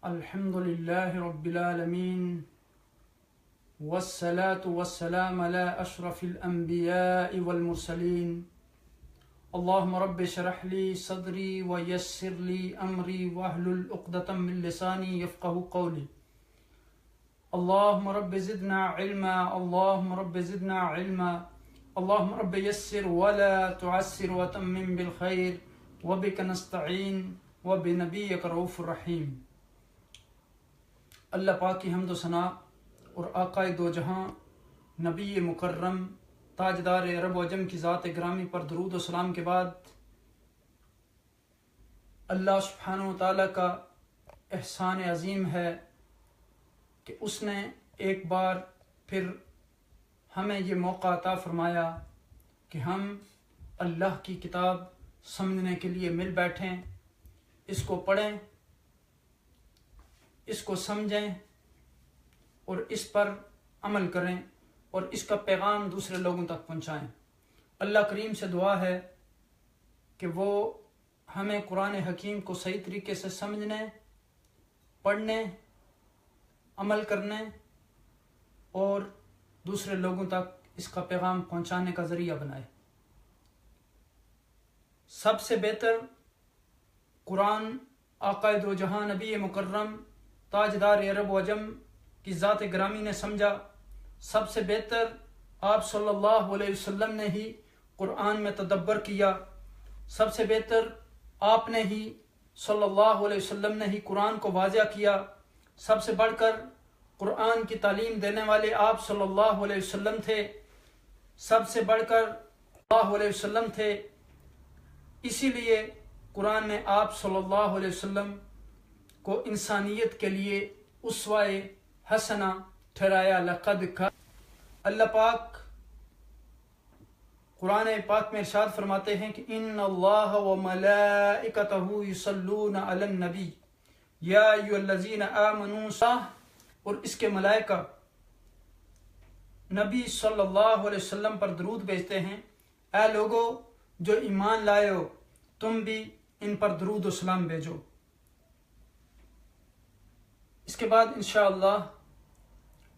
الحمد لله رب العالمين والصلاة والسلام على أشرف الأنبياء والمرسلين اللهم رب اشرح لي صدري ويسر لي أمري واحلل عقدة من لساني يفقهوا قولي اللهم رب زدنا علما اللهم رب زدنا علما اللهم رب يسر ولا تعسر وتمم بالخير وبك نستعين وبنبيك رؤوف الرحيم۔ اللہ پاک کی حمد و ثنا اور آقائے دو جہاں نبی مکرم تاجدار عرب و عجم کی ذات گرامی پر درود و سلام کے بعد اللہ سبحانہ و تعالیٰ کا احسان عظیم ہے کہ اس نے ایک بار پھر ہمیں یہ موقع عطا فرمایا کہ ہم اللہ کی کتاب سمجھنے کے لیے مل بیٹھیں، اس کو پڑھیں، اس کو سمجھیں اور اس پر عمل کریں اور اس کا پیغام دوسرے لوگوں تک پہنچائیں۔ اللہ کریم سے دعا ہے کہ وہ ہمیں قرآن حکیم کو صحیح طریقے سے سمجھنے، پڑھنے، عمل کرنے اور دوسرے لوگوں تک اس کا پیغام پہنچانے کا ذریعہ بنائے۔ سب سے بہتر قرآن آقائے دو جہاں نبی مکرم تاجدار عرب و عجم کی ذات گرامی نے سمجھا، سب سے بہتر آپ صلی اللہ علیہ وسلم نے ہی قرآن میں تدبر کیا، سب سے بہتر آپ نے ہی صلی اللہ علیہ وسلم نے ہی قرآن کو واضح کیا، سب سے بڑھ کر قرآن کی تعلیم دینے والے آپ صلی اللہ علیہ وسلم تھے، سب سے بڑھ کر اللہ علیہ وسلم تھے۔ اسی لیے قرآن نے آپ صلی اللہ علیہ وسلم کو انسانیت کے لیے اسوہ حسنہ ٹھہرایا۔ لقد کان اللہ پاک قرآن پاک میں ارشاد فرماتے ہیں کہ ان اللہ وملائکتہ یصلون علی النبی یا ایھا الذین آمنوا، اور اس کے ملائکہ نبی صلی اللہ علیہ وسلم پر درود بھیجتے ہیں۔ اے لوگو جو ایمان لائے ہو، تم بھی ان پر درود و سلام بھیجو۔ اس کے بعد انشاءاللہ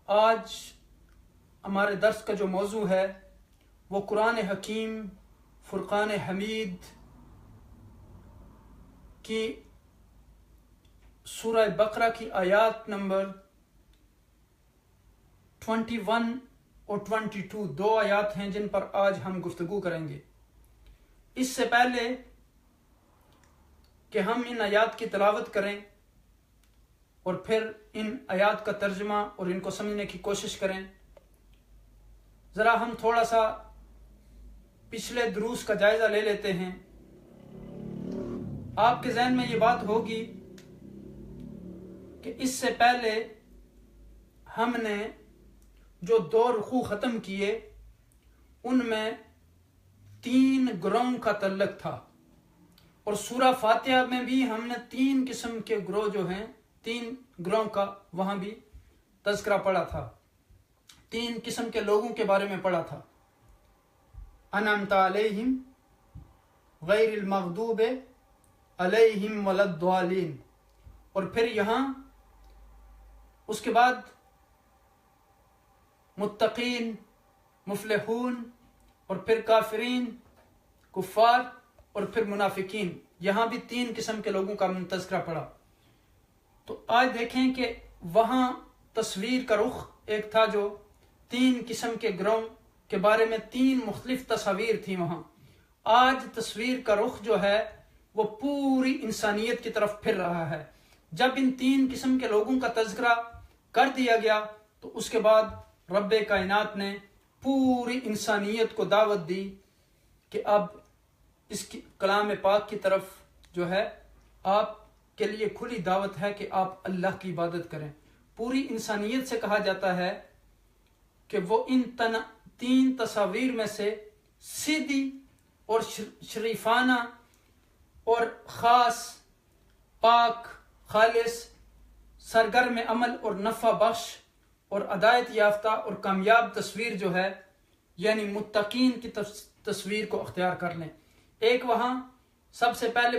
آج ہمارے درس کا جو موضوع ہے وہ قرآن حکیم فرقان حمید کی سورہ بقرہ کی آیات نمبر 21 اور 22، دو آیات ہیں جن پر آج ہم گفتگو کریں گے۔ اس سے پہلے کہ ہم ان آیات کی تلاوت کریں اور پھر ان آیات کا ترجمہ اور ان کو سمجھنے کی کوشش کریں، ذرا ہم تھوڑا سا پچھلے دروس کا جائزہ لے لیتے ہیں۔ آپ کے ذہن میں یہ بات ہوگی کہ اس سے پہلے ہم نے جو دو رکوع ختم کیے ان میں 3 گروہوں کا تعلق تھا، اور سورہ فاتحہ میں بھی ہم نے 3 قسم کے گروہ جو ہیں، 3 گروہوں کا وہاں بھی تذکرہ پڑھا تھا، 3 قسم کے لوگوں کے بارے میں پڑھا تھا۔ انعمت علیہم غیر المغضوب علیہم ولا الضالین، اور پھر یہاں اس کے بعد متقین، مفلحون، اور پھر کافرین، کفار، اور پھر منافقین، یہاں بھی 3 قسم کے لوگوں کا ہم نے تذکرہ پڑھا۔ تو آج دیکھیں کہ وہاں تصویر کا رخ ایک تھا جو 3 قسم کے گروہ کے بارے میں 3 مختلف تصاویر تھیں وہاں۔ آج تصویر کا رخ جو ہے وہ پوری انسانیت کی طرف پھر رہا ہے۔ جب ان 3 قسم کے لوگوں کا تذکرہ کر دیا گیا تو اس کے بعد رب کائنات نے پوری انسانیت کو دعوت دی کہ اب اس کی کلام پاک کی طرف جو ہے آپ کے لیے کھلی دعوت ہے کہ آپ اللہ کی عبادت کریں۔ پوری انسانیت سے کہا جاتا ہے کہ وہ ان 3 تصاویر میں سے سیدھی اور شریفانہ اور خاص، پاک، خالص، سرگرم عمل اور نفع بخش اور ہدایت یافتہ اور کامیاب تصویر جو ہے یعنی متقین کی تصویر کو اختیار کر لیں۔ ایک وہاں سب سے پہلے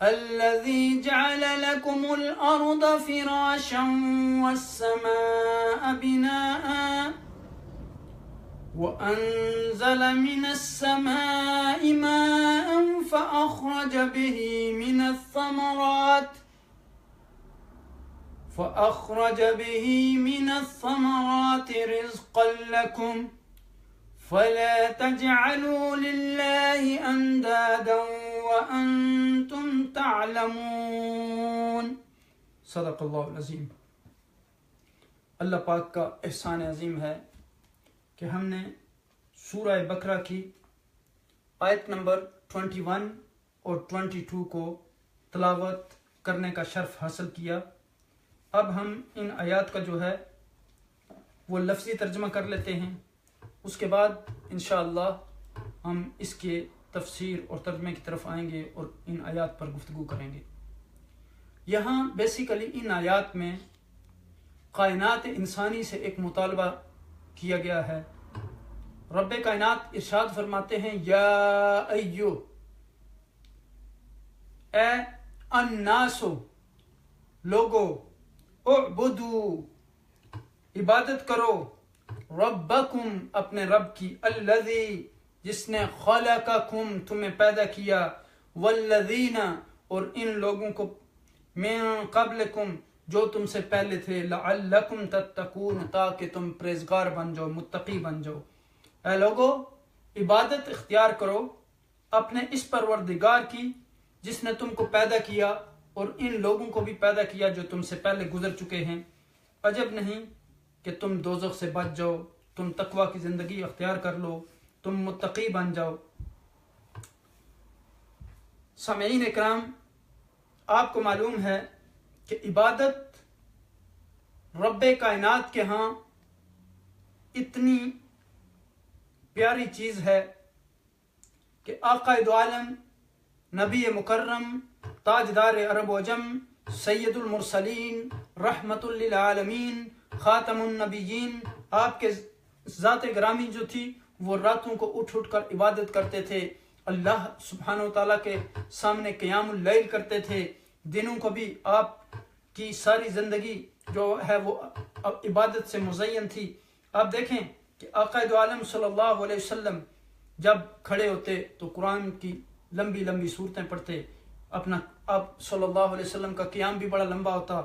الذي جعل لكم الأرض فراشا والسماء بناء وأنزل من السماء ماء فأخرج به من الثمرات رزقا لكم فلا تجعلوا لله أندادا وأنتم تعلمون۔ صدق اللہ العظیم۔ اللہ پاک کا احسان عظیم ہے کہ ہم نے سورہ بقرہ کی آیت نمبر 21 اور 22 کو تلاوت کرنے کا شرف حاصل کیا۔ اب ہم ان آیات کا جو ہے وہ لفظی ترجمہ کر لیتے ہیں، اس کے بعد انشاءاللہ ہم اس کے تفسیر اور ترجمے کی طرف آئیں گے اور ان آیات پر گفتگو کریں گے۔ یہاں بیسیکلی ان آیات میں کائنات انسانی سے ایک مطالبہ کیا گیا ہے۔ رب کائنات ارشاد فرماتے ہیں یا ایو، اے الناسو لوگو، اعبدو عبادت کرو، ربکم اپنے رب کی، الذی جس نے خلقکم تمہیں پیدا کیا، والذین اور ان لوگوں کو، من قبلکم جو تم سے پہلے تھے، لعلکم تتقون تاکہ تم پرہیزگار بن جاؤ، متقی بن جاؤ۔ اے لوگو عبادت اختیار کرو اپنے اس پروردگار کی جس نے تم کو پیدا کیا اور ان لوگوں کو بھی پیدا کیا جو تم سے پہلے گزر چکے ہیں۔ عجب نہیں کہ تم دوزخ سے بچ جاؤ، تم تقوی کی زندگی اختیار کر لو، تم متقی بن جاؤ۔ سامعین اکرام، آپ کو معلوم ہے کہ عبادت رب کائنات کے ہاں اتنی پیاری چیز ہے کہ آقا دو عالم نبی مکرم تاجدار عرب و عجم سید المرسلین رحمت للعالمین خاتم النبیین، آپ کے ذات گرامی جو تھی وہ راتوں کو اٹھ اٹھ کر عبادت کرتے تھے، اللہ سبحانہ و تعالیٰ کے سامنے قیام اللیل کرتے تھے، دنوں کو بھی آپ کی ساری زندگی جو ہے وہ عبادت سے مزین تھی۔ آپ دیکھیں کہ آقا دو عالم صلی اللہ علیہ وسلم جب کھڑے ہوتے تو قرآن کی لمبی لمبی صورتیں پڑھتے، اپنا آپ صلی اللہ علیہ وسلم کا قیام بھی بڑا لمبا ہوتا،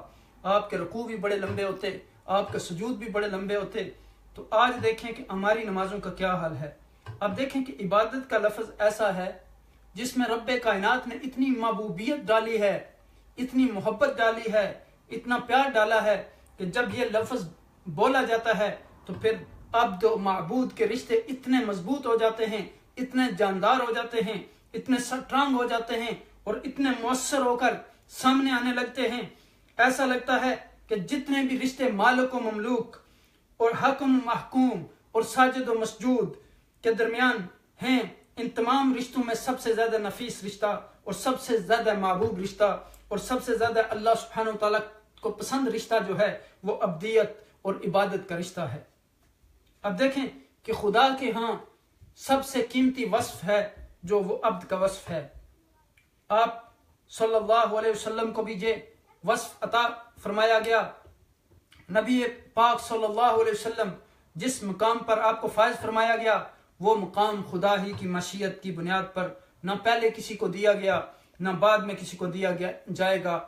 آپ کے رکوع بھی بڑے لمبے ہوتے، آپ کے سجود بھی بڑے لمبے ہوتے۔ تو آج دیکھیں کہ ہماری نمازوں کا کیا حال ہے۔ اب دیکھیں کہ عبادت کا لفظ ایسا ہے جس میں رب کائنات نے اتنی محبوبیت ڈالی ہے، اتنی محبت ڈالی ہے، اتنا پیار ڈالا ہے کہ جب یہ لفظ بولا جاتا ہے تو پھر عبد و معبود کے رشتے اتنے مضبوط ہو جاتے ہیں، اتنے جاندار ہو جاتے ہیں، اتنے سٹرانگ ہو جاتے ہیں اور اتنے مؤثر ہو کر سامنے آنے لگتے ہیں۔ ایسا لگتا ہے کہ جتنے بھی رشتے مالک و مملوک اور حاکم و محکوم اور ساجد و مسجود کے درمیان ہیں، ان تمام رشتوں میں سب سے زیادہ نفیس رشتہ اور سب سے زیادہ محبوب رشتہ اور سب سے زیادہ اللہ سبحانہ و تعالیٰ کو پسند رشتہ جو ہے وہ عبدیت اور عبادت کا رشتہ ہے۔ اب دیکھیں کہ خدا کے ہاں سب سے قیمتی وصف ہے جو وہ عبد کا وصف ہے۔ آپ صلی اللہ علیہ وسلم کو بھی یہ وصف عطا فرمایا گیا۔ نبی پاک صلی اللہ علیہ وسلم جس مقام پر آپ کو فائز فرمایا گیا وہ مقام خدا ہی کی مشیت کی بنیاد پر نہ پہلے کسی کو دیا گیا نہ بعد میں کسی کو دیا جائے گا،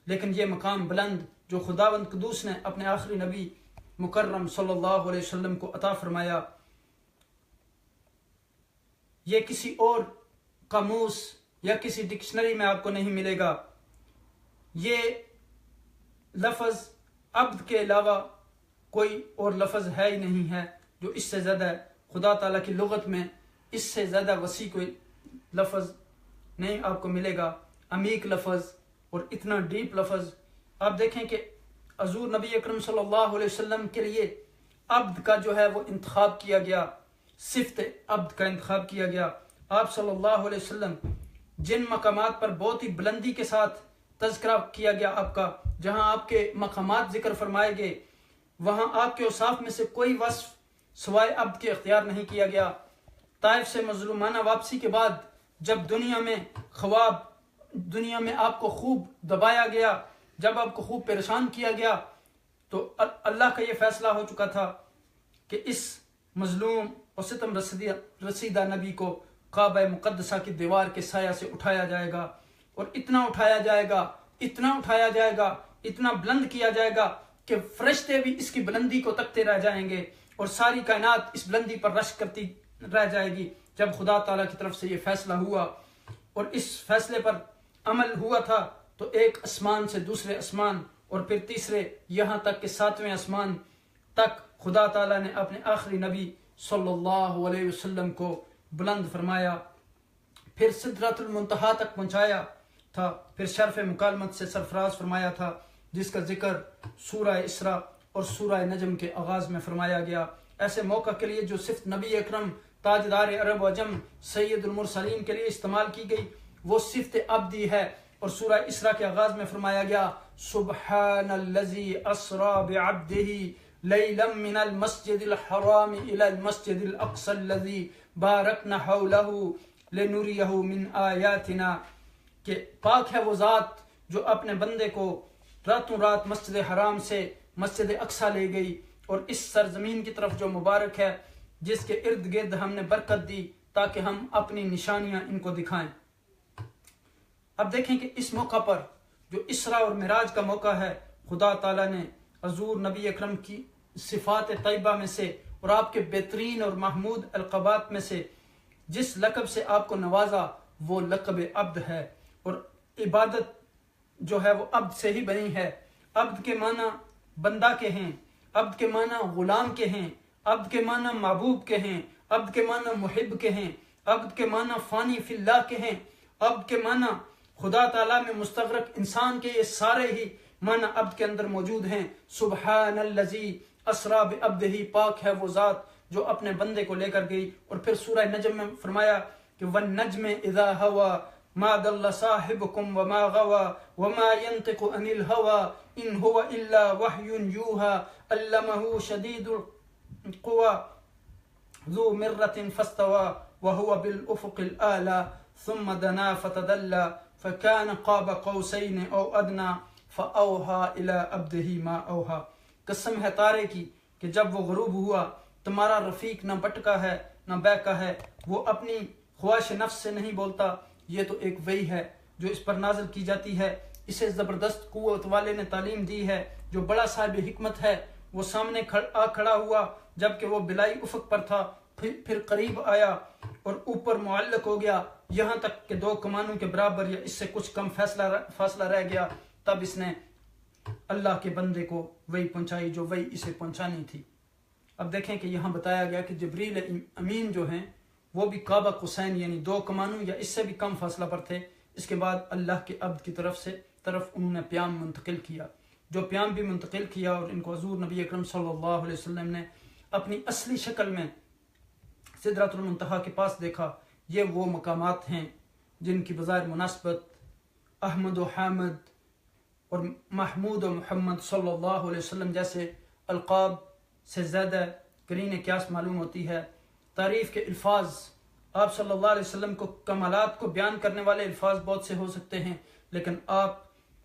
لیکن یہ مقام بلند جو خداوند قدوس نے اپنے آخری نبی مکرم صلی اللہ علیہ وسلم کو عطا فرمایا، یہ کسی اور قاموس یا کسی ڈکشنری میں آپ کو نہیں ملے گا۔ یہ لفظ عبد کے علاوہ کوئی اور لفظ ہے ہی نہیں ہے جو اس سے زیادہ خدا تعالیٰ کی لغت میں اس سے زیادہ وسیع کوئی لفظ نہیں آپ کو ملے گا، عمیق لفظ اور اتنا ڈیپ لفظ۔ آپ دیکھیں کہ حضور نبی اکرم صلی اللہ علیہ وسلم کے لیے عبد کا جو ہے وہ انتخاب کیا گیا، صفت عبد کا انتخاب کیا گیا۔ آپ صلی اللہ علیہ وسلم جن مقامات پر بہت ہی بلندی کے ساتھ تذکرہ کیا گیا آپ کا، جہاں آپ کے مقامات ذکر فرمائے گئے، وہاں آپ کے اوصاف میں سے کوئی وصف سوائے عبد کے اختیار نہیں کیا گیا۔ طائف سے مظلومانہ واپسی کے بعد جب دنیا میں آپ کو خوب دبایا گیا، جب آپ کو خوب پریشان کیا گیا، تو اللہ کا یہ فیصلہ ہو چکا تھا کہ اس مظلوم اور ستم رسیدہ نبی کو کعبہ مقدسہ کی دیوار کے سایہ سے اٹھایا جائے گا، اور اتنا اٹھایا جائے گا، اتنا اٹھایا جائے گا، اتنا بلند کیا جائے گا کہ فرشتے بھی اس کی بلندی کو تکتے رہ جائیں گے اور ساری کائنات اس بلندی پر رشک کرتی رہ جائے گی۔ جب خدا تعالیٰ کی طرف سے یہ فیصلہ ہوا اور اس فیصلے پر عمل ہوا تھا تو ایک آسمان سے دوسرے آسمان اور پھر تیسرے یہاں تک کہ 7ویں آسمان تک خدا تعالیٰ نے اپنے آخری نبی صلی اللہ علیہ وسلم کو بلند فرمایا، پھر سدرۃ المنتہا تک پہنچایا تھا، پھر شرف مکالمت سے سرفراز فرمایا تھا، جس کا ذکر سورہ اسراء اور سورہ نجم کے آغاز میں فرمایا گیا۔ ایسے موقع کے لیے جو صفت نبی اکرم تاجدار عرب و عجم سید المرسلین کے لیے استعمال کی گئی وہ صفت عبدی ہے، اور سورہ اسراء کے آغاز میں فرمایا گیا سبحان الذی اسری بعبدہ لیلا من المسجد الحرام الى المسجد الاقصى الذی بارکنا حولہ لنریہ من آیاتنا، کہ پاک ہے وہ ذات جو اپنے بندے کو راتوں رات مسجد حرام سے مسجد اقصیٰ لے گئی اور اس سرزمین کی طرف جو مبارک ہے جس کے ارد گرد ہم نے برکت دی تاکہ ہم اپنی نشانیاں ان کو دکھائیں۔ اب دیکھیں کہ اس موقع پر جو اسراء اور معراج کا موقع ہے، خدا تعالیٰ نے حضور نبی اکرم کی صفات طیبہ میں سے اور آپ کے بہترین اور محمود القابات میں سے جس لقب سے آپ کو نوازا وہ لقب عبد ہے، اور عبادت جو ہے وہ عبد سے ہی بنی ہے۔ عبد کے معنی بندہ کے ہیں، عبد کے معنی غلام کے ہیں، عبد کے معنی محبوب کے ہیں، عبد کے معنی محب کے ہیں، عبد کے معنی فانی فی اللہ کے ہیں، عبد کے معنی خدا تعالیٰ میں مستغرق انسان کے، یہ سارے ہی معنی عبد کے اندر موجود ہیں۔ سبحان الذی اسرا بعبدہ، پاک ہے وہ ذات جو اپنے بندے کو لے کر گئی. اور پھر سورہ نجم میں فرمایا کہ والنجم اذا ہوا ما ضل صاحبكم وما غوى وما ينطق عن الهوى ان هو الا وحي يوحى علمه شديد القوى ذو مرة فاستوى وهو بالافق الاعلى ثم دنا فتدلى فكان قاب قوسين او ادنى فاوحى الى عبده ما اوحى. قسم ہے تارے کی کہ جب وہ غروب ہوا تمہارا رفیق نہ بٹکا ہے نہ بہکا ہے، وہ اپنی خواہش نفس سے نہیں بولتا. یہ تو ایک وحی ہے جو اس پر نازل کی جاتی ہے. اسے زبردست قوت والے نے تعلیم دی ہے جو بڑا صاحب حکمت ہے. وہ سامنے آ کھڑا ہوا جبکہ وہ بلائی افق پر تھا، پھر قریب آیا اور اوپر معلق ہو گیا یہاں تک کہ 2 کمانوں کے برابر یا اس سے کچھ کم فاصلہ رہ گیا. تب اس نے اللہ کے بندے کو وحی پہنچائی جو وحی اسے پہنچانی تھی. اب دیکھیں کہ یہاں بتایا گیا کہ جبریل امین جو ہیں وہ بھی کعبہ قوسین یعنی 2 کمانوں یا اس سے بھی کم فاصلہ پر تھے. اس کے بعد اللہ کے عبد کی طرف انہوں نے پیام منتقل کیا. جو پیام بھی منتقل کیا اور ان کو حضور نبی اکرم صلی اللہ علیہ وسلم نے اپنی اصلی شکل میں سدرۃ المنتہا کے پاس دیکھا. یہ وہ مقامات ہیں جن کی بظاہر مناسبت احمد و حامد اور محمود و محمد صلی اللہ علیہ وسلم جیسے القاب سے زیادہ قرین قیاس معلوم ہوتی ہے. تعریف کے الفاظ، آپ صلی اللہ علیہ وسلم کو کمالات کو بیان کرنے والے الفاظ بہت سے ہو سکتے ہیں، لیکن آپ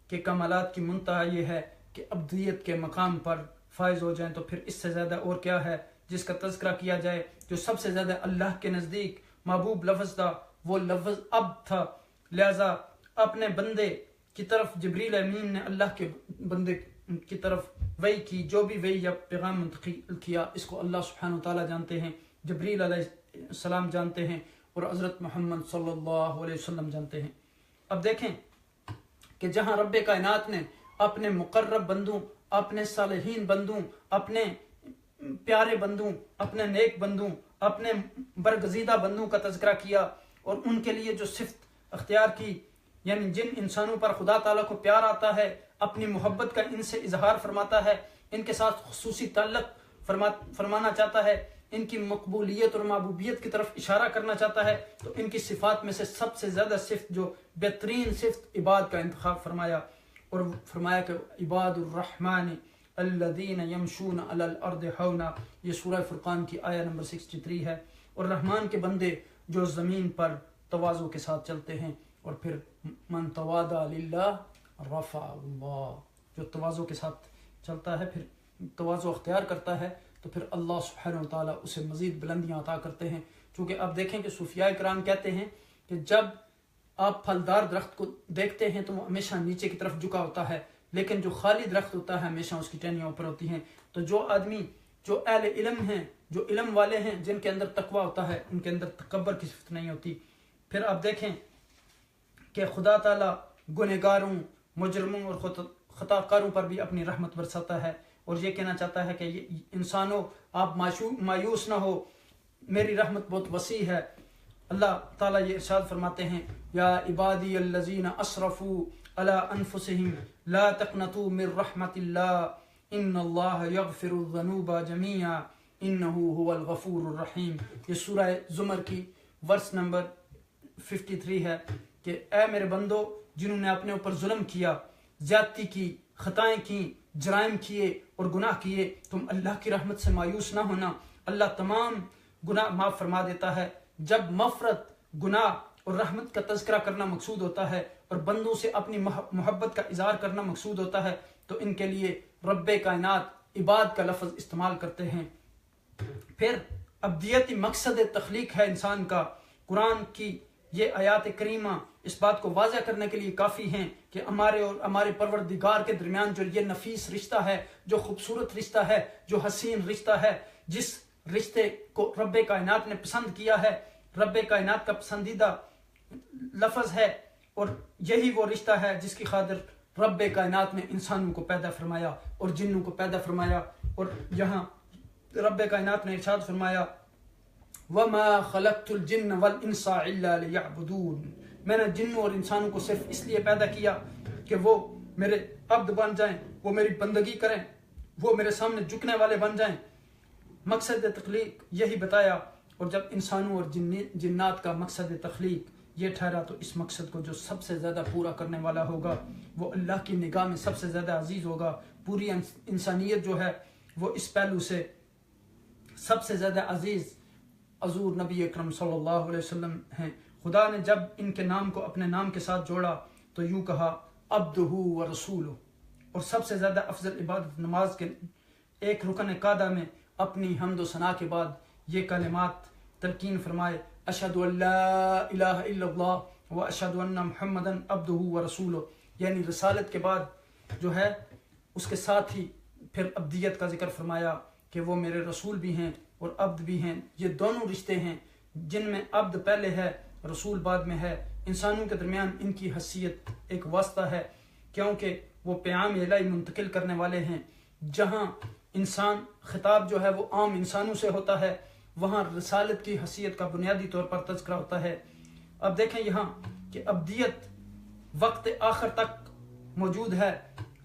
کے کمالات کی منتہا یہ ہے کہ عبدیت کے مقام پر فائز ہو جائیں. تو پھر اس سے زیادہ اور کیا ہے جس کا تذکرہ کیا جائے. جو سب سے زیادہ اللہ کے نزدیک محبوب لفظ تھا وہ لفظ عبد تھا. لہذا اپنے بندے کی طرف جبریل امین نے اللہ کے بندے کی طرف وحی کی، جو بھی وحی یا پیغام منتقل کیا اس کو اللہ سبحانہ وتعالی جانتے ہیں، جبریل علیہ السلام جانتے ہیں اور حضرت محمد صلی اللہ علیہ وسلم جانتے ہیں. اب دیکھیں کہ جہاں رب کائنات نے اپنے مقرب بندوں، اپنے صالحین بندوں، اپنے پیارے بندوں، اپنے نیک بندوں، اپنے برگزیدہ بندوں کا تذکرہ کیا اور ان کے لیے جو صفت اختیار کی، یعنی جن انسانوں پر خدا تعالیٰ کو پیار آتا ہے، اپنی محبت کا ان سے اظہار فرماتا ہے، ان کے ساتھ خصوصی تعلق فرمانا چاہتا ہے، ان کی مقبولیت اور محبوبیت کی طرف اشارہ کرنا چاہتا ہے، تو ان کی صفات میں سے سب سے زیادہ صفت جو بہترین صفت عباد کا انتخاب فرمایا اور فرمایا کہ عباد الرحمن الذین یمشون علی الارض ہونا. یہ سورہ فرقان کی آیہ نمبر 63 ہے. اور رحمان کے بندے جو زمین پر تواضع کے ساتھ چلتے ہیں. اور پھر من تواضع للہ رفع اللہ، جو تواضع کے ساتھ چلتا ہے، پھر تواضع اختیار کرتا ہے تو پھر اللہ سبحانہ وتعالیٰ اسے مزید بلندیاں عطا کرتے ہیں. چونکہ اب دیکھیں کہ صوفیاء کرام کہتے ہیں کہ جب آپ پھلدار درخت کو دیکھتے ہیں تو وہ ہمیشہ نیچے کی طرف جھکا ہوتا ہے، لیکن جو خالی درخت ہوتا ہے ہمیشہ اس کی ٹہنیاں اوپر ہوتی ہیں. تو جو آدمی جو اہل علم ہیں، جو علم والے ہیں، جن کے اندر تقویٰ ہوتا ہے، ان کے اندر تکبر کی صفت نہیں ہوتی. پھر آپ دیکھیں کہ خدا تعالیٰ گنہگاروں، مجرموں اور خطا کاروں پر بھی اپنی رحمت برساتا ہے اور یہ کہنا چاہتا ہے کہ انسانوں آپ مایوس نہ ہو، میری رحمت بہت وسیع ہے. اللہ تعالیٰ یہ ارشاد فرماتے ہیں یا عبادی الذین اسرفوا علی انفسہم لا تقنطوا من رحمت اللہ ان اللہ یغفر الذنوب جمیعا انہ هو الغفور الرحیم. یہ سورہ زمر کی ورس نمبر 53 ہے کہ اے میرے بندو جنہوں نے اپنے اوپر ظلم کیا، زیادتی کی، خطائیں کی، جرائم کیے اور گناہ کیے، تم اللہ کی رحمت سے مایوس نہ ہونا. اللہ تمام گناہ معاف فرما دیتا ہے. جب مغفرت، گناہ اور رحمت کا تذکرہ کرنا مقصود ہوتا ہے اور بندوں سے اپنی محبت کا اظہار کرنا مقصود ہوتا ہے تو ان کے لیے رب کائنات عباد کا لفظ استعمال کرتے ہیں. پھر ابدیتی مقصد تخلیق ہے انسان کا. قرآن کی یہ آیات کریمہ اس بات کو واضح کرنے کے لیے کافی ہیں کہ ہمارے اور ہمارے پروردگار کے درمیان جو یہ نفیس رشتہ ہے، جو خوبصورت رشتہ ہے، جو حسین رشتہ ہے، جس رشتے کو رب کائنات نے پسند کیا ہے، رب کائنات کا پسندیدہ لفظ ہے، اور یہی وہ رشتہ ہے جس کی خاطر رب کائنات نے انسانوں کو پیدا فرمایا اور جنوں کو پیدا فرمایا. اور یہاں رب کائنات نے ارشاد فرمایا وَمَا خَلَقْتُ الْجِنَّ وَالْإِنسَ إِلَّا لِيَعْبُدُونَ. میں نے جنوں اور انسانوں کو صرف اس لیے پیدا کیا کہ وہ میرے عبد بن جائیں، وہ میری بندگی کریں. وہ میرے سامنے جھکنے والے بن جائیں۔ مقصد تخلیق یہی بتایا، اور جب انسانوں اور جنات کا مقصد تخلیق یہ ٹھہرا تو اس مقصد کو جو سب سے زیادہ پورا کرنے والا ہوگا وہ اللہ کی نگاہ میں سب سے زیادہ عزیز ہوگا۔ پوری انسانیت جو ہے وہ اس پہلو سے سب سے زیادہ عزیز حضور نبی اکرم صلی اللہ علیہ وسلم ہیں۔ خدا نے جب ان کے نام کو اپنے نام کے ساتھ جوڑا تو یوں کہا عبدہ و رسولہ، اور سب سے زیادہ افضل عبادت نماز کے ایک رکن قاعدہ میں اپنی حمد و ثنا کے بعد یہ کلمات تلقین فرمائے، اشہد ان لا الہ الا اللہ و اشہد ان محمدا عبدہ و رسولہ، یعنی رسالت کے بعد جو ہے اس کے ساتھ ہی پھر عبدیت کا ذکر فرمایا کہ وہ میرے رسول بھی ہیں اور عبد بھی ہیں۔ یہ دونوں رشتے ہیں جن میں عبد پہلے ہے رسول بعد میں ہے۔ انسانوں کے درمیان ان کی حیثیت ایک واسطہ ہے کیونکہ وہ پیام الہی منتقل کرنے والے ہیں۔ جہاں انسان خطاب جو ہے وہ عام انسانوں سے ہوتا ہے، وہاں رسالت کی حیثیت کا بنیادی طور پر تذکرہ ہوتا ہے۔ اب دیکھیں یہاں کہ عبدیت وقت آخر تک موجود ہے۔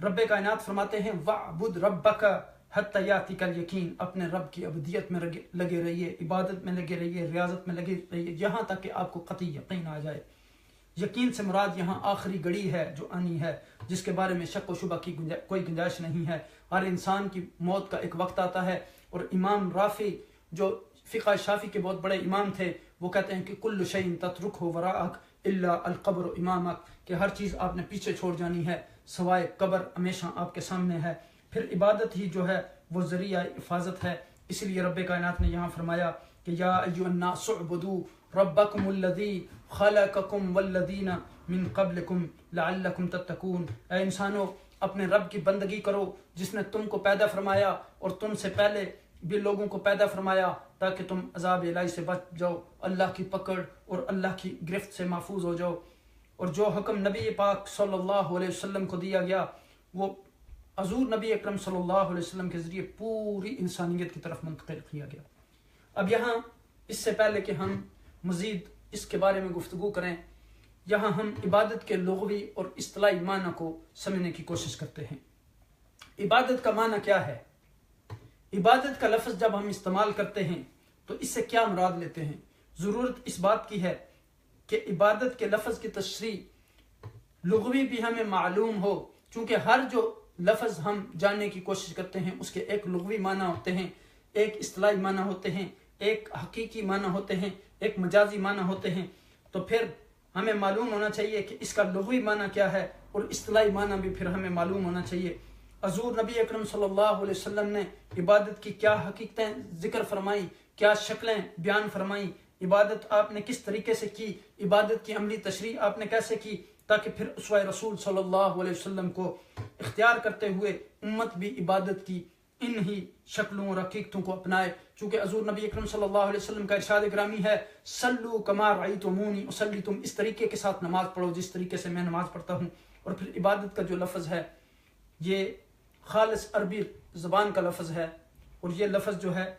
رب کائنات فرماتے ہیں وَعْبُدْ رَبَّكَ حَتَّى يَأْتِيَكَ الْيَقِينُ، اپنے رب کی عبودیت میں لگے رہیے، عبادت میں لگے رہیے، ریاضت میں لگے رہیے، یہاں تک کہ آپ کو قطعی یقین آ جائے۔ یقین سے مراد یہاں آخری گھڑی ہے جو آنی ہے، جس کے بارے میں شک و شبہ کی کوئی گنجائش نہیں ہے۔ ہر انسان کی موت کا ایک وقت آتا ہے، اور امام رافع جو فقہ شافی کے بہت بڑے امام تھے وہ کہتے ہیں کہ کل شیء تترکہ وراءک الا القبر امامک، کہ ہر چیز آپ نے پیچھے چھوڑ جانی ہے سوائے قبر ہمیشہ آپ کے سامنے ہے۔ پھر عبادت ہی جو ہے وہ ذریعہ حفاظت ہے، اس لیے رب کائنات نے یہاں فرمایا کہ یا ایھا الناس اعبدوا ربکم الذی خلقکم والذین من قبلکم لعلکم تتقون، اے انسانو اپنے رب کی بندگی کرو جس نے تم کو پیدا فرمایا اور تم سے پہلے بھی لوگوں کو پیدا فرمایا تاکہ تم عذاب الہی سے بچ جاؤ، اللہ کی پکڑ اور اللہ کی گرفت سے محفوظ ہو جاؤ۔ اور جو حکم نبی پاک صلی اللہ علیہ وسلم کو دیا گیا وہ حضور نبی اکرم صلی اللہ علیہ وسلم کے ذریعے پوری انسانیت کی طرف منتقل کیا گیا۔ اب یہاں اس سے پہلے کہ ہم مزید اس کے بارے میں گفتگو کریں، یہاں ہم عبادت کے لغوی اور اصطلاحی معنی کو سمجھنے کی کوشش کرتے ہیں۔ عبادت کا معنی کیا ہے؟ عبادت کا لفظ جب ہم استعمال کرتے ہیں تو اس سے کیا مراد لیتے ہیں؟ ضرورت اس بات کی ہے کہ عبادت کے لفظ کی تشریح لغوی بھی ہمیں معلوم ہو، چونکہ ہر جو لفظ ہم جاننے کی کوشش کرتے ہیں اس کے ایک لغوی معنی ہوتے ہیں، ایک اصطلاحی معنی ہوتے ہیں، ایک حقیقی معنی ہوتے ہیں، ایک مجازی معنی ہوتے ہیں۔ تو پھر ہمیں معلوم ہونا چاہیے کہ اس کا لغوی معنی کیا ہے اور اصطلاحی معنی بھی پھر ہمیں معلوم ہونا چاہیے۔ حضور نبی اکرم صلی اللہ علیہ وسلم نے عبادت کی کیا حقیقتیں ذکر فرمائیں، کیا شکلیں بیان فرمائیں، عبادت آپ نے کس طریقے سے کی، عبادت کی عملی تشریح آپ نے کیسے کی، تاکہ پھر اسوہ رسول صلی اللہ علیہ وسلم کو اختیار کرتے ہوئے امت بھی عبادت کی ان ہی شکلوں اور حقیقتوں کو اپنائے۔ چونکہ حضور نبی اکرم صلی اللہ علیہ وسلم کا ارشاد گرامی ہے صلو کما رأیتمونی اصلی، تم اس طریقے کے ساتھ نماز پڑھو جس طریقے سے میں نماز پڑھتا ہوں۔ اور پھر عبادت کا جو لفظ ہے یہ خالص عربی زبان کا لفظ ہے، اور یہ لفظ جو ہے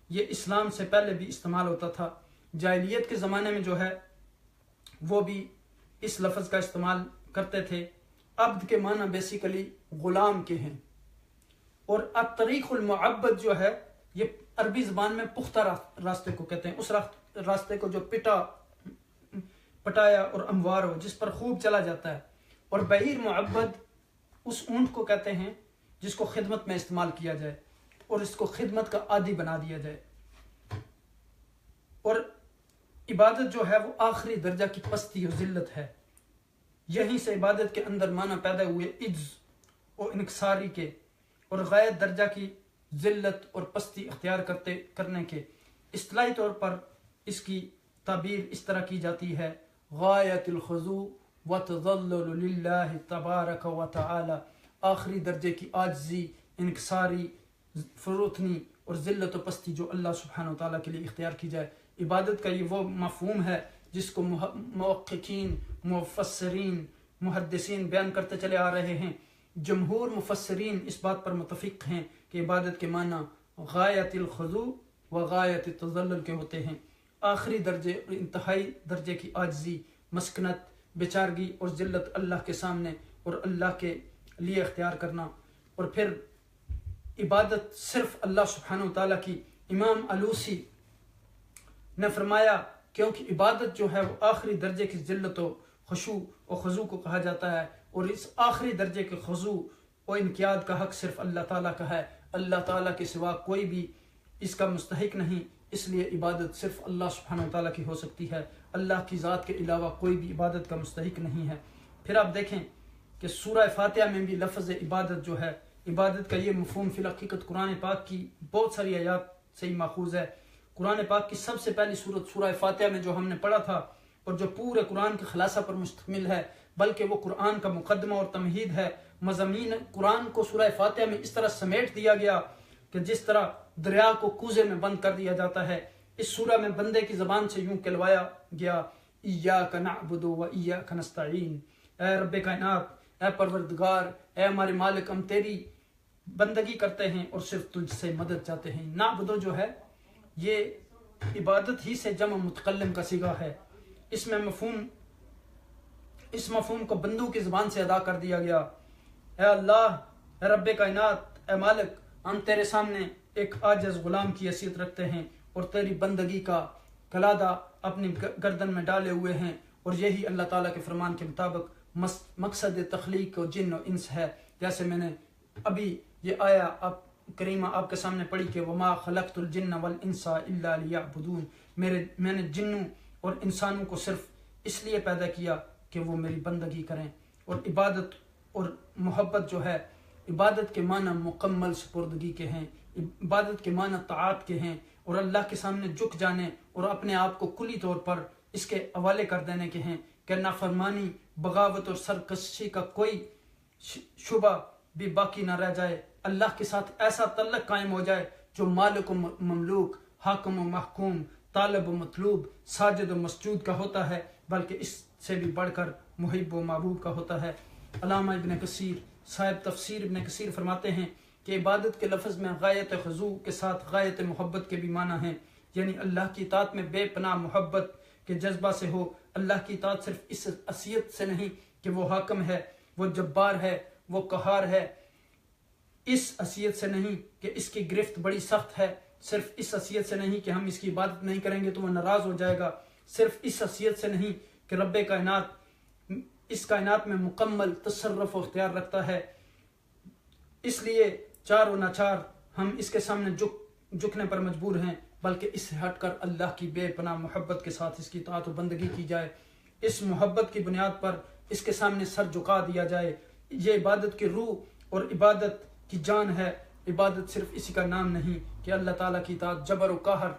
یہ اسلام سے پہلے بھی استعمال ہوتا تھا۔ جاہلیت کے زمانے میں جو ہے وہ بھی اس لفظ کا استعمال کرتے تھے۔ عبد کے معنی بیسیکلی غلام کے ہیں، اور الطریق المعبد جو ہے یہ عربی زبان میں پختہ راستے کو کہتے ہیں، اس راستے کو جو پٹایا اور اموار ہو، جس پر خوب چلا جاتا ہے۔ اور بعیر معبد اس اونٹ کو کہتے ہیں جس کو خدمت میں استعمال کیا جائے اور اس کو خدمت کا عادی بنا دیا جائے۔ اور عبادت جو ہے وہ آخری درجہ کی پستی اور ذلت ہے۔ یہیں سے عبادت کے اندر معنی پیدا ہوئے عجز اور انکساری کے اور غایت درجہ کی ذلت اور پستی اختیار کرنے کے۔ اصطلاحی طور پر اس کی تعبیر اس طرح کی جاتی ہے غایت الخضوع وتذلل للہ تبارک و تعالی، آخری درجے کی عاجزی، انکساری، فروتنی اور ذلت و پستی جو اللہ سبحانہ و تعالیٰ کے لیے اختیار کی جائے۔ عبادت کا یہ وہ مفہوم ہے جس کو محققین، مفسرین، محدثین بیان کرتے چلے آ رہے ہیں۔ جمہور مفسرین اس بات پر متفق ہیں کہ عبادت کے معنی غایت الخضوع و غایت التذلل کے ہوتے ہیں، آخری درجے اور انتہائی درجے کی عاجزی، مسکنت، بیچارگی اور ذلت اللہ کے سامنے اور اللہ کے لیے اختیار کرنا۔ اور پھر عبادت صرف اللہ سبحانہ وتعالیٰ کی. امام علوسی نے فرمایا کیونکہ عبادت جو ہے وہ آخری درجے کی ذلت و خشوع و خضوع کو کہا جاتا ہے، اور اس آخری درجے کے خضوع و انقیاد کا حق صرف اللہ تعالیٰ کا ہے. اللہ تعالیٰ کے سوا کوئی بھی اس کا مستحق نہیں، اس لیے عبادت صرف اللہ سبحانہ وتعالیٰ کی ہو سکتی ہے. اللہ کی ذات کے علاوہ کوئی بھی عبادت کا مستحق نہیں ہے. پھر آپ دیکھیں کہ سورہ فاتحہ میں بھی لفظ عبادت جو ہے، عبادت کا یہ مفہوم فی الحقیقت قرآن پاک کی بہت ساری آیات سے ہی ماخوذ ہے. قرآن پاک کی سب سے پہلی سورت سورہ فاتحہ میں جو ہم نے پڑھا تھا اور جو پورے قرآن کے خلاصہ پر مشتمل ہے، بلکہ وہ قرآن کا مقدمہ اور تمہید ہے. مضامین قرآن کو سورہ فاتحہ میں اس طرح سمیٹ دیا گیا کہ جس طرح دریا کو کوزے میں بند کر دیا جاتا ہے، اس سورہ میں بندے کی زبان سے یوں کہلوایا گیا، ایاک نعبد و ایاک نستعین، اے رب کائنات، اے پروردگار، اے ہمارے مالک، ہم تیری بندگی کرتے ہیں اور صرف تجھ سے مدد چاہتے ہیں. نعبد جو ہے یہ عبادت ہی سے جمع متکلم کا صیغہ ہے. اس میں اس مفہوم کو بندوں کی زبان سے ادا کر دیا گیا. اے اللہ، اے رب کائنات، اے مالک، ہم تیرے سامنے ایک عاجز غلام کی حیثیت رکھتے ہیں اور تیری بندگی کا کلادہ اپنی گردن میں ڈالے ہوئے ہیں، اور یہی اللہ تعالیٰ کے فرمان کے مطابق مقصد تخلیق و جن و انس ہے. جیسے میں نے ابھی یہ آیا کریمہ آپ کے سامنے پڑھی کہ وما خلقت الجن والانس الا لیعبدون، میں نے جنوں اور انسانوں کو صرف اس لیے پیدا کیا کہ وہ میری بندگی کریں. اور عبادت اور محبت جو ہے، عبادت کے معنی مکمل سپردگی کے ہیں، عبادت کے معنی طاعت کے ہیں، اور اللہ کے سامنے جھک جانے اور اپنے آپ کو کلی طور پر اس کے حوالے کر دینے کے ہیں کہ نافرمانی، بغاوت اور سرکشی کا کوئی شبہ بھی باقی نہ رہ جائے. اللہ کے ساتھ ایسا تعلق قائم ہو جائے جو مالک و مملوک، حاکم و محکوم، طالب و مطلوب، ساجد و مسجود کا ہوتا ہے، بلکہ اس سے بھی بڑھ کر محب و محبوب کا ہوتا ہے. علامہ ابن کثیر صاحب تفسیر ابن کثیر فرماتے ہیں کہ عبادت کے لفظ میں غایت خضوع کے ساتھ غایت محبت کے بھی معنی ہیں، یعنی اللہ کی اطاعت میں بے پناہ محبت کے جذبہ سے ہو. اللہ کی اطاعت صرف اس حیثیت سے نہیں کہ وہ حاکم ہے، وہ جبار ہے، وہ قہار ہے، اس حیثیت سے نہیں کہ اس کی گرفت بڑی سخت ہے، صرف اس حیثیت سے نہیں کہ ہم اس کی عبادت نہیں کریں گے تو وہ ناراض ہو جائے گا، صرف اس حیثیت سے نہیں کہ رب کائنات اس کائنات میں مکمل تصرف و اختیار رکھتا ہے، اس لیے چار و ناچار ہم اس کے سامنے جھکنے پر مجبور ہیں، بلکہ اس سے ہٹ کر اللہ کی بے پناہ محبت کے ساتھ اس کی اطاعت و بندگی کی جائے، اس محبت کی بنیاد پر اس کے سامنے سر جھکا دیا جائے. یہ عبادت کی روح اور عبادت کی جان ہے. عبادت صرف اسی کا نام نہیں کہ اللہ تعالیٰ کی اطاعت جبر و قہر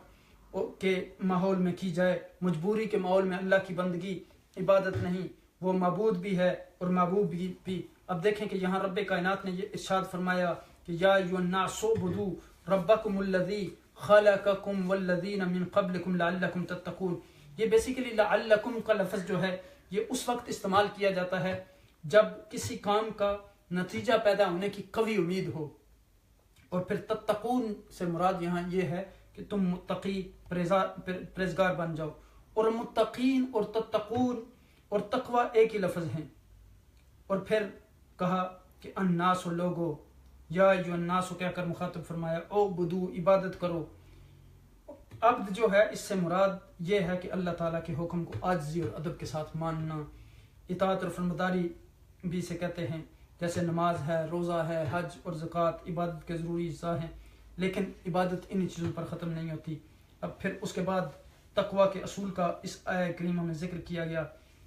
کے ماحول میں کی جائے، مجبوری کے ماحول میں اللہ کی بندگی عبادت نہیں، وہ معبود بھی ہے اور محبوب بھی. اب دیکھیں کہ یہاں رب کائنات نے یہ ارشاد فرمایا کہ یا ایھا الناس اعبدوا ربکم الذی خلقکم والذین من قبلکم لعلکم تتقون. یہ بیسیکلی لعلکم کا لفظ جو ہے یہ اس وقت استعمال کیا جاتا ہے جب کسی کام کا نتیجہ پیدا ہونے کی قوی امید ہو، اور پھر تتقون سے مراد یہاں یہ ہے کہ تم متقی پرہیزگار بن جاؤ. اور متقین اور تتقون اور تقوی ایک ہی لفظ ہیں. اور پھر کہا کہ الناس لوگو، یا ایھا الناس کہہ کر مخاطب فرمایا اعبدوا، عبادت کرو. عبد جو ہے اس سے مراد یہ ہے کہ اللہ تعالیٰ کے حکم کو عاجزی اور ادب کے ساتھ ماننا. اطاعت اور فرمانبرداری بھی اسے کہتے ہیں، جیسے نماز ہے، روزہ ہے، حج اور زکوٰۃ عبادت کے ضروری حصہ ہیں، لیکن عبادت انہی چیزوں پر ختم نہیں ہوتی. اب پھر اس کے بعد تقوی کے اصول کا اس آیہ کریمہ میں ذکر کیا گیا.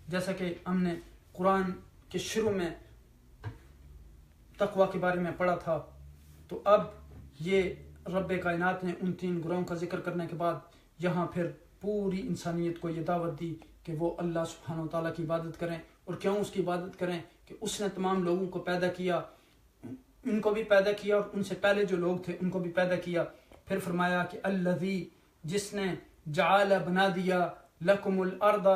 جیسا کہ ہم نے قرآن کے شروع میں تقوی کے بارے میں پڑھا تھا، تو اب یہ رب کائنات نے ان 3 گروہوں کا ذکر کرنے کے بعد یہاں پھر پوری انسانیت کو یہ دعوت دی کہ وہ اللہ سبحانہ و تعالیٰ کی عبادت کریں. اور کیوں اس کی عبادت کریں؟ کہ اس نے تمام لوگوں کو پیدا کیا، ان کو بھی پیدا کیا اور ان سے پہلے جو لوگ تھے ان کو بھی پیدا کیا. پھر فرمایا کہ الذی، جس نے جعل بنا دیا لکم الارض،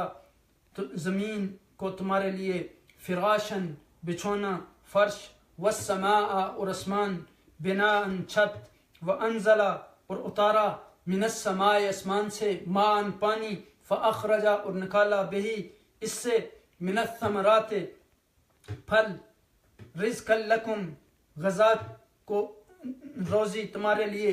زمین کو تمہارے لیے، فراشن بچھونا، فرش، والسماء اور اسمان، بناء چھت، وانزل اور اتارا، من السماء اسمان سے، ماء پانی، فاخرج اور نکالا، بہی اس سے، من الثمرات پھل، رزقا لکم غذا کو روزی تمہارے لیے،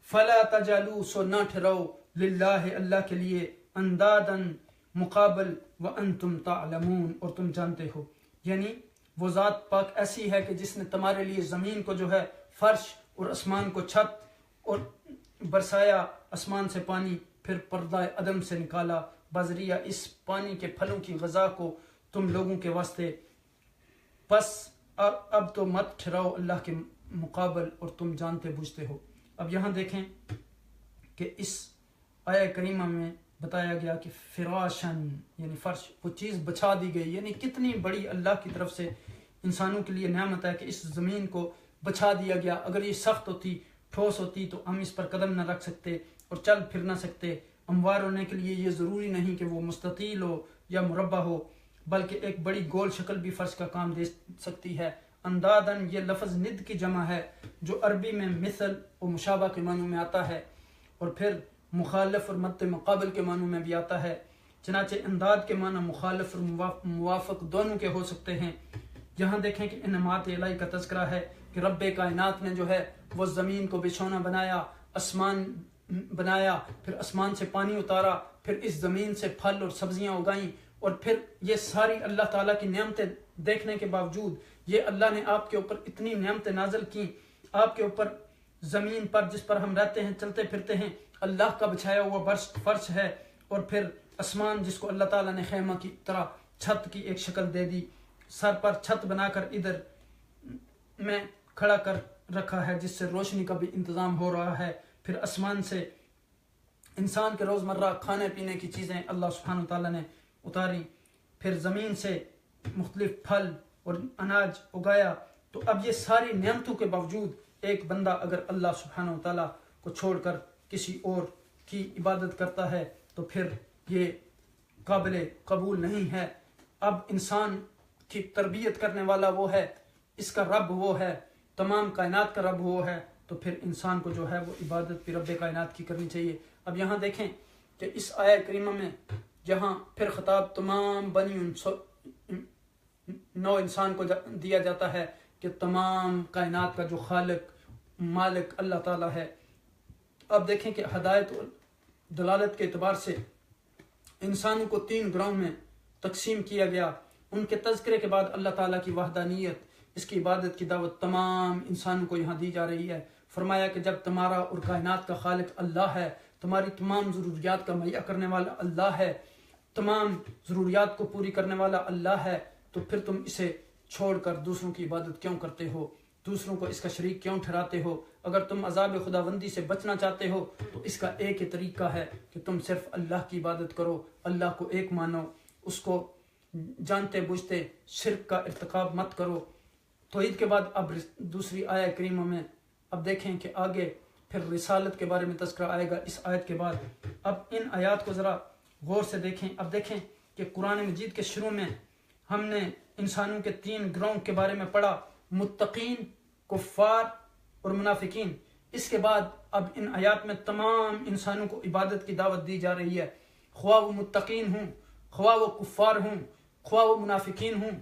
فلا تجعلوا سو نہ ٹھہراؤ، للہ اللہ کے لیے، اندادن مقابل، وانتم تعلمون اور تم جانتے ہو۔ یعنی وہ ذات پاک ایسی ہے کہ جس نے تمہارے لیے زمین کو جو ہے فرش اور آسمان کو چھت، اور برسایا آسمان سے پانی، پھر پردہ عدم سے نکالا بذریعہ اس پانی کے پھلوں کی غذا کو تم لوگوں کے واسطے، پس اب تو مت ٹھہراؤ اللہ کے مقابل اور تم جانتے بوجھتے ہو۔ اب یہاں دیکھیں کہ اس آیہ کریمہ میں بتایا گیا کہ فراشن یعنی فرش، وہ چیز بچھا دی گئی، یعنی کتنی بڑی اللہ کی طرف سے انسانوں کے لیے نعمت ہے کہ اس زمین کو بچھا دیا گیا۔ اگر یہ سخت ہوتی، ٹھوس ہوتی، تو ہم اس پر قدم نہ رکھ سکتے اور چل پھر نہ سکتے۔ ہموار ہونے کے لیے یہ ضروری نہیں کہ وہ مستطیل ہو یا مربع ہو، بلکہ ایک بڑی گول شکل بھی فرش کا کام دے سکتی ہے۔ اندادن یہ لفظ ند کی جمع ہے، جو عربی میں مثل و مشابہ کے معنوں میں آتا ہے، اور پھر مخالف اور مد مقابل کے معنوں میں بھی آتا ہے۔ چنانچہ انداد کے معنی مخالف اور موافق دونوں کے ہو سکتے ہیں۔ یہاں دیکھیں کہ انعامات الہی کا تذکرہ ہے کہ رب کائنات نے جو ہے وہ زمین کو بچھونا بنایا، آسمان بنایا، پھر آسمان سے پانی اتارا، پھر اس زمین سے پھل اور سبزیاں اگائیں، اور پھر یہ ساری اللہ تعالیٰ کی نعمتیں دیکھنے کے باوجود یہ اللہ نے آپ کے اوپر اتنی نعمتیں نازل کی، آپ کے اوپر زمین پر جس پر ہم رہتے ہیں، چلتے پھرتے ہیں، اللہ کا بچھایا ہوا فرش ہے، اور پھر آسمان جس کو اللہ تعالیٰ نے خیمہ کی طرح چھت کی ایک شکل دے دی، سر پر چھت بنا کر ادھر میں کھڑا کر رکھا ہے جس سے روشنی کا بھی انتظام ہو رہا ہے، پھر آسمان سے انسان کے روزمرہ کھانے پینے کی چیزیں اللہ سبحانہ تعالیٰ نے اتاری، پھر زمین سے مختلف پھل اور اناج اگایا۔ تو اب یہ ساری نعمتوں کے باوجود ایک بندہ اگر اللہ سبحانہ تعالیٰ کو چھوڑ کر کسی اور کی عبادت کرتا ہے تو پھر یہ قابل قبول نہیں ہے۔ اب انسان کی تربیت کرنے والا وہ ہے، اس کا رب وہ ہے، تمام کائنات کا رب وہ ہے، تو پھر انسان کو جو ہے وہ عبادت بھی رب کائنات کی کرنی چاہیے۔ اب یہاں دیکھیں کہ اس آیہ کریمہ میں جہاں پھر خطاب تمام بنی نو انسان کو دیا جاتا ہے کہ تمام کائنات کا جو خالق مالک اللہ تعالیٰ ہے۔ اب دیکھیں کہ ہدایت اور دلالت کے اعتبار سے انسانوں کو 3 گروہوں میں تقسیم کیا گیا۔ ان کے تذکرے کے بعد اللہ تعالیٰ کی وحدانیت، اس کی عبادت کی دعوت تمام انسانوں کو یہاں دی جا رہی ہے۔ فرمایا کہ جب تمہارا اور کائنات کا خالق اللہ ہے، تمہاری تمام ضروریات کا مہیا کرنے والا اللہ ہے، تمام ضروریات کو پوری کرنے والا اللہ ہے، تو پھر تم اسے چھوڑ کر دوسروں کی عبادت کیوں کرتے ہو؟ دوسروں کو اس کا شریک کیوں ٹھہراتے ہو؟ اگر تم عذاب خداوندی سے بچنا چاہتے ہو تو اس کا ایک ہی طریقہ ہے کہ تم صرف اللہ کی عبادت کرو، اللہ کو ایک مانو، اس کو جانتے بوجھتے شرک کا ارتکاب مت کرو۔ توحید کے بعد اب دوسری آیہ کریمہ میں اب دیکھیں کہ آگے پھر رسالت کے بارے میں تذکرہ آئے گا اس آیت کے بعد۔ اب ان آیات کو ذرا غور سے دیکھیں۔ اب دیکھیں کہ قرآن مجید کے شروع میں ہم نے انسانوں کے 3 گروہوں کے بارے میں پڑھا، متقین، کفار اور منافقین۔ اس کے بعد اب ان آیات میں تمام انسانوں کو عبادت کی دعوت دی جا رہی ہے، خواہ وہ متقین ہوں، خواہ وہ کفار ہوں، خواہ وہ منافقین ہوں،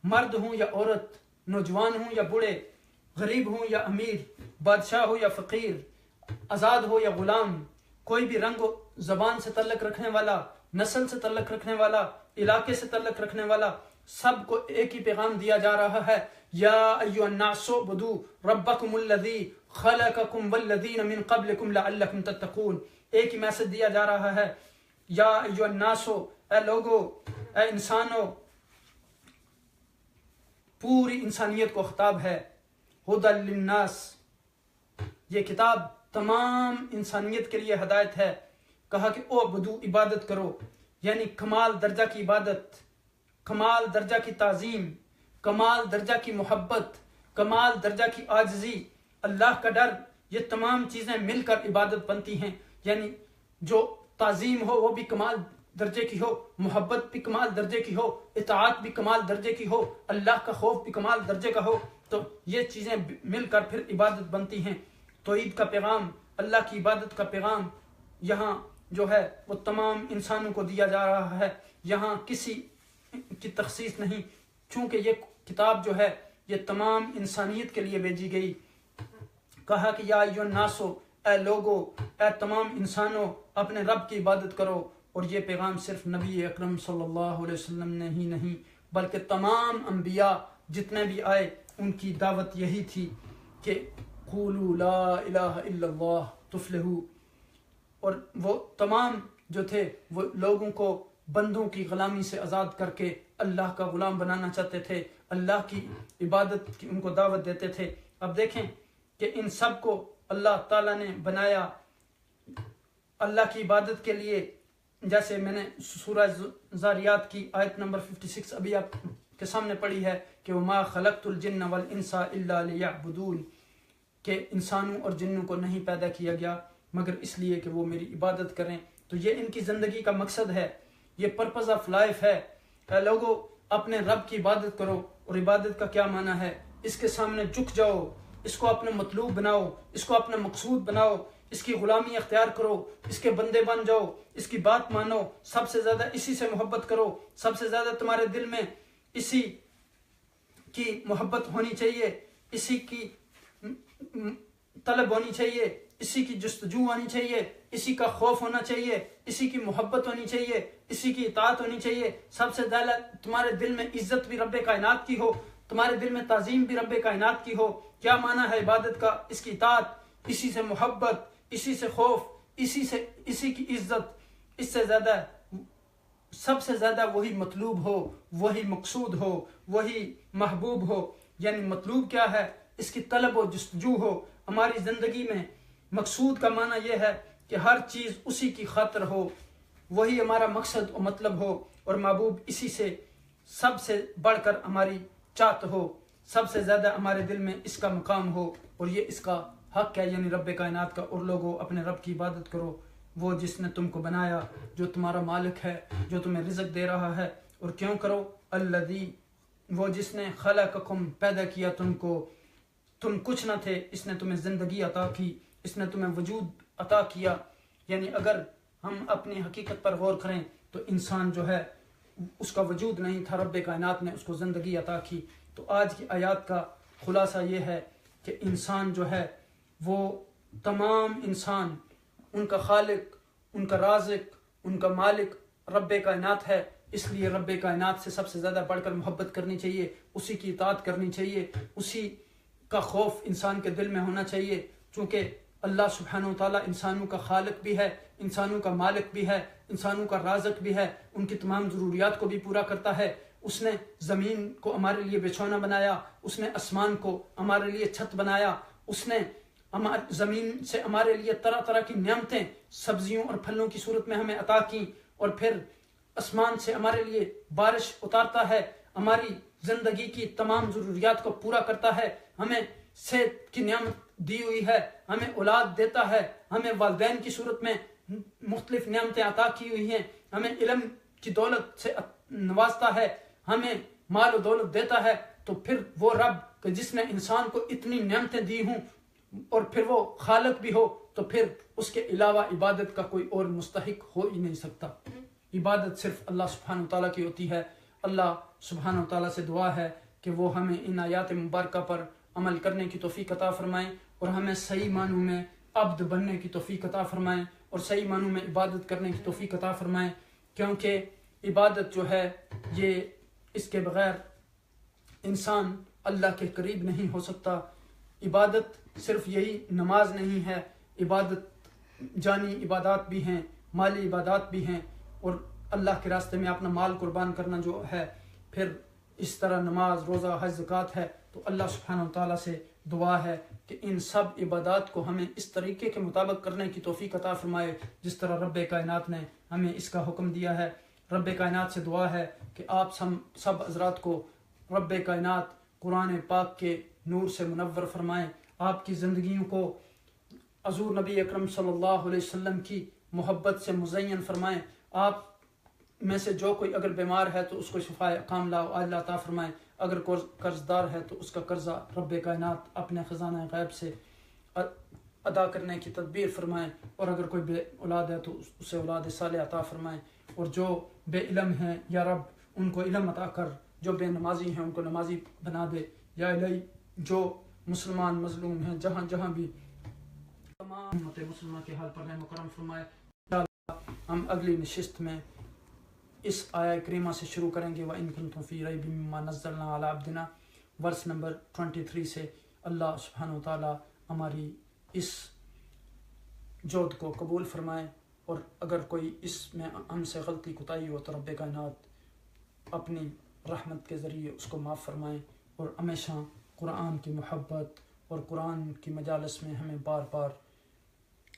مرد ہوں یا عورت، نوجوان ہوں یا بوڑھے، غریب ہوں یا امیر، بادشاہ ہو یا فقیر، آزاد ہو یا غلام، کوئی بھی رنگ و زبان سے تعلق رکھنے والا، نسل سے تعلق رکھنے والا، علاقے سے تعلق رکھنے والا، سب کو ایک ہی پیغام دیا جا رہا ہے، یا ایھا الناس اعبدوا ربکم الذی خلقکم والذین من قبلکم لعلکم تتقون۔ ایک ہی میسج دیا جا رہا ہے، یا ایھا الناس، اے لوگو، اے انسانو، پوری انسانیت کو خطاب ہے، ھدی للناس، یہ کتاب تمام انسانیت کے لیے ہدایت ہے۔ کہا کہ اعبدو، عبادت کرو، یعنی کمال درجہ کی عبادت، کمال درجہ کی تعظیم، کمال درجہ کی محبت، کمال درجہ کی عاجزی، اللہ کا ڈر، یہ تمام چیزیں مل کر عبادت بنتی ہیں۔ یعنی جو تعظیم ہو وہ بھی کمال درجے کی ہو، محبت بھی کمال درجے کی ہو، اطاعت بھی کمال درجے کی ہو، اللہ کا خوف بھی کمال درجے کا ہو، تو یہ چیزیں مل کر پھر عبادت بنتی ہیں۔ توحید کا پیغام، اللہ کی عبادت کا پیغام یہاں جو ہے وہ تمام انسانوں کو دیا جا رہا ہے، یہاں کسی کی تخصیص نہیں، چونکہ یہ کتاب جو ہے یہ تمام انسانیت کے لیے بھیجی گئی۔ کہا کہ یا ایھا الناسو، اے لوگو، اے تمام انسانوں، اپنے رب کی عبادت کرو. اور یہ پیغام صرف نبی اکرم صلی اللہ علیہ وسلم نے ہی نہیں بلکہ تمام انبیاء جتنے بھی آئے ان کی دعوت یہی تھی کہ قولوا لا الہ الا اللہ تفلحوا. اور وہ تمام جو تھے وہ لوگوں کو بندوں کی غلامی سے آزاد کر کے اللہ کا غلام بنانا چاہتے تھے، اللہ کی عبادت کی ان کو دعوت دیتے تھے. اب دیکھیں کہ ان سب کو اللہ تعالیٰ نے بنایا اللہ کی عبادت کے لیے. جیسے میں نے سورہ ذاریات کی آیت نمبر 56 ابھی آپ کے سامنے پڑھی ہے کہ وَمَا خَلَقْتُ الْجِنَّ وَالْإِنسَ إِلَّا لِيَعْبُدُونِ، کہ انسانوں اور جنوں کو نہیں پیدا کیا گیا مگر اس لیے کہ وہ میری عبادت کریں. تو یہ ان کی زندگی کا مقصد ہے، یہ پرپز آف لائف ہے. اے لوگو، اپنے رب کی عبادت کرو. اور عبادت کا کیا معنی ہے؟ اس کے سامنے جھک جاؤ، اس کو اپنا مطلوب بناؤ، اس کو اپنا مقصود بناؤ، اس کی غلامی اختیار کرو، اس کے بندے بن جاؤ، اس کی بات مانو، سب سے زیادہ اسی سے محبت کرو، سب سے زیادہ تمہارے دل میں اسی کی محبت ہونی چاہیے، اسی کی طلب ہونی چاہیے، اسی کی جستجو ہونی چاہیے، اسی کا خوف ہونا چاہیے، اسی کی محبت ہونی چاہیے، اسی کی اطاعت ہونی چاہیے. سب سے زیادہ تمہارے دل میں عزت بھی رب کائنات کی ہو، تمہارے دل میں تعظیم بھی رب کائنات کی ہو. کیا معنی ہے عبادت کا؟ اس کی اطاعت، اسی سے محبت، اسی سے خوف، اسی کی عزت. اس سے زیادہ سب سے زیادہ وہی مطلوب ہو، وہی مقصود ہو، وہی محبوب ہو. یعنی مطلوب کیا ہے؟ اس کی طلب و جستجو ہو ہماری زندگی میں. مقصود کا معنی یہ ہے کہ ہر چیز اسی کی خاطر ہو، وہی ہمارا مقصد و مطلب ہو. اور محبوب اسی سے سب سے بڑھ کر ہماری چاہت ہو، سب سے زیادہ ہمارے دل میں اس کا مقام ہو. اور یہ اس کا حق ہے، یعنی رب کائنات کا. اور لوگوں، اپنے رب کی عبادت کرو، وہ جس نے تم کو بنایا، جو تمہارا مالک ہے، جو تمہیں رزق دے رہا ہے. اور کیوں کرو؟ الذی، وہ جس نے خلقکم، پیدا کیا تم کو، تم کچھ نہ تھے، اس نے تمہیں زندگی عطا کی، اس نے تمہیں وجود عطا کیا. یعنی اگر ہم اپنی حقیقت پر غور کریں تو انسان جو ہے اس کا وجود نہیں تھا، رب کائنات نے اس کو زندگی عطا کی. تو آج کی آیات کا خلاصہ یہ ہے کہ انسان جو ہے وہ تمام انسان، ان کا خالق، ان کا رازق، ان کا مالک رب کائنات ہے. اس لیے رب کائنات سے سب سے زیادہ بڑھ کر محبت کرنی چاہیے، اسی کی اطاعت کرنی چاہیے، اسی کا خوف انسان کے دل میں ہونا چاہیے. چونکہ اللہ سبحانہ و تعالیٰ انسانوں کا خالق بھی ہے، انسانوں کا مالک بھی ہے، انسانوں کا رازق بھی ہے، ان کی تمام ضروریات کو بھی پورا کرتا ہے. اس نے زمین کو ہمارے لیے بچھونا بنایا، اس نے آسمان کو ہمارے لیے چھت بنایا، اس نے زمین سے ہمارے لیے طرح طرح کی نعمتیں سبزیوں اور پھلوں کی صورت میں ہمیں عطا کی. اور پھر آسمان سے ہمارے لیے بارش اتارتا ہے، ہماری زندگی کی تمام ضروریات کو پورا کرتا ہے. ہمیں صحت کی نعمت دی ہوئی ہے، ہمیں اولاد دیتا ہے، ہمیں والدین کی صورت میں مختلف نعمتیں عطا کی ہوئی ہیں، ہمیں علم کی دولت سے نوازتا ہے، ہمیں مال و دولت دیتا ہے. تو پھر وہ رب کہ جس نے انسان کو اتنی نعمتیں دی ہوں اور پھر وہ خالق بھی ہو، تو پھر اس کے علاوہ عبادت کا کوئی اور مستحق ہو ہی نہیں سکتا. عبادت صرف اللہ سبحانہ تعالیٰ کی ہوتی ہے. اللہ سبحانہ تعالیٰ سے دعا ہے کہ وہ ہمیں ان آیات مبارکہ پر عمل کرنے کی توفیق عطا فرمائیں اور ہمیں صحیح معنوں میں عبد بننے کی توفیق عطا فرمائیں اور صحیح معنوں میں عبادت کرنے کی توفیق عطا فرمائیں. کیونکہ عبادت جو ہے یہ اس کے بغیر انسان اللہ کے قریب نہیں ہو سکتا. عبادت صرف یہی نماز نہیں ہے، عبادت جانی عبادات بھی ہیں، مالی عبادات بھی ہیں. اور اللہ کے راستے میں اپنا مال قربان کرنا جو ہے، پھر اس طرح نماز، روزہ، حج، زکوٰۃ ہے. تو اللہ سبحانہ تعالیٰ سے دعا ہے کہ ان سب عبادات کو ہمیں اس طریقے کے مطابق کرنے کی توفیق عطا فرمائے جس طرح رب کائنات نے ہمیں اس کا حکم دیا ہے. رب کائنات سے دعا ہے کہ آپ سب حضرات کو رب کائنات قرآن پاک کے نور سے منور فرمائیں، آپ کی زندگیوں کو حضور نبی اکرم صلی اللہ علیہ وسلم کی محبت سے مزین فرمائیں. آپ میں سے جو کوئی اگر بیمار ہے تو اس کو شفائے کاملہ و عاجلہ عطا فرمائیں، اگر قرض دار ہے تو اس کا قرضہ رب کائنات اپنے خزانہ غیب سے ادا کرنے کی تدبیر فرمائیں، اور اگر کوئی بے اولاد ہے تو اسے اولاد صالح عطا فرمائیں. اور جو بے علم ہیں یا رب ان کو علم عطا کر، جو بے نمازی ہیں ان کو نمازی بنا دے. یا الہی جو مسلمان مظلوم ہیں جہاں جہاں بھی تمام امت مسلمہ کے حال پر رحم و کرم فرمائے. ہم اگلی نشست میں اس آیہ کریمہ سے شروع کریں گے. وَإِن كُنتُمْ فِي رَيْبٍ مِّمَّا نَزَّلْنَا عَلَىٰ عَبْدِنَا ورس نمبر 23 سے. اللہ سبحانہ وتعالیٰ ہماری اس جہد کو قبول فرمائے، اور اگر کوئی اس میں ہم سے غلطی کوتاہی ہو تو رب کائنات اپنی رحمت کے ذریعے اس کو معاف فرمائیں، اور ہمیشہ قرآن کی محبت اور قرآن کی مجالس میں ہمیں بار بار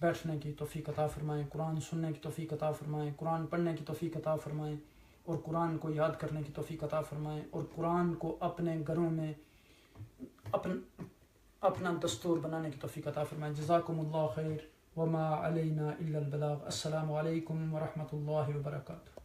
بیٹھنے کی توفیق عطا فرمائیں، قرآن سننے کی توفیق عطا فرمائیں، قرآن پڑھنے کی توفیق عطا فرمائیں، اور قرآن کو یاد کرنے کی توفیق عطا فرمائیں، اور قرآن کو اپنے گھروں میں اپنا دستور بنانے کی توفیق عطا فرمائیں. جزاکم اللہ خیر وما علینا الا البلاغ. السلام علیکم ورحمۃ اللہ وبرکاتہ.